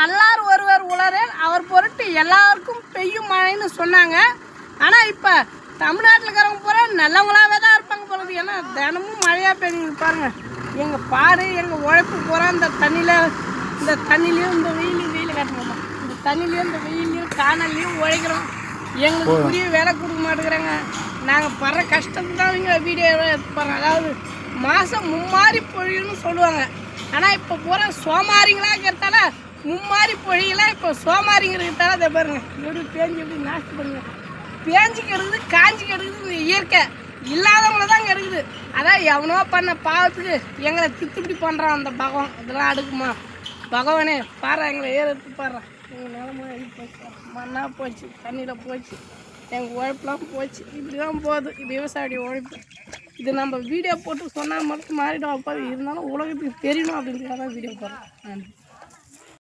நல்லார் ஒருவர் உளரேல் அவர் பொருட்டு எல்லாருக்கும் பெய்யும் மழைன்னு சொன்னாங்க. ஆனால் இப்போ தமிழ்நாட்டில் இருக்கிறவங்க பூரா நல்லவங்களாகவே தான் இருப்பாங்க பொழுது. ஏன்னா தினமும் மழையாக பெய்யுங்க பாருங்கள். எங்கள் பாடு எங்கள் உழைப்பு பூரா இந்த தண்ணிலையும் இந்த வெயில் காட்டுறோம்மா, இந்த தண்ணிலையும் இந்த வெயிலையும் காணல்லையும் உழைக்கிறோம். எங்களுக்கு புரிய வேலை கொடுக்க மாட்டேங்கிறாங்க. நாங்கள் படுற கஷ்டத்துக்கு தான் இவங்க வீடியோவை எடுத்துப்பாங்க. அதாவது மாதம் மும்மாரி பொழியுன்னு சொல்லுவாங்க. ஆனால் இப்போ பூரா சோமாரிங்களாக இருக்கிறதால மும்மாரி பொழியெல்லாம் இப்போ சோமாரிங்கிறதால அதை பாருங்க எப்படி பேஞ்சு எப்படி நாஸ்தி பண்ணுங்க. பேஞ்சு கெடுக்குது, காஞ்சி கெடுக்குது. இயற்கை இல்லாதவங்கள தான் கெடுக்குது. அதான் எவனோ பண்ண பாவத்துக்கு எங்களை திட்டுப்படி பண்ணுறான் அந்த பகவான். இதெல்லாம் அடுக்குமா பகவானே பாரு, எங்களை எடுத்து பாடுறான். எங்கள் நிலமா போச்சு, மண்ணாக போச்சு, தண்ணியில் போச்சு, எங்கள் உழைப்புலாம் போச்சு. இப்படி தான் போகுது விவசாயிய உழைப்பு. இது நம்ம வீடியோ போட்டு சொன்னால் மட்டும் மாறிடும். அப்போ இருந்தாலும் உலகத்துக்கு தெரியணும் அப்படின்றதுக்காக தான் வீடியோ போடுறோம். நன்றி.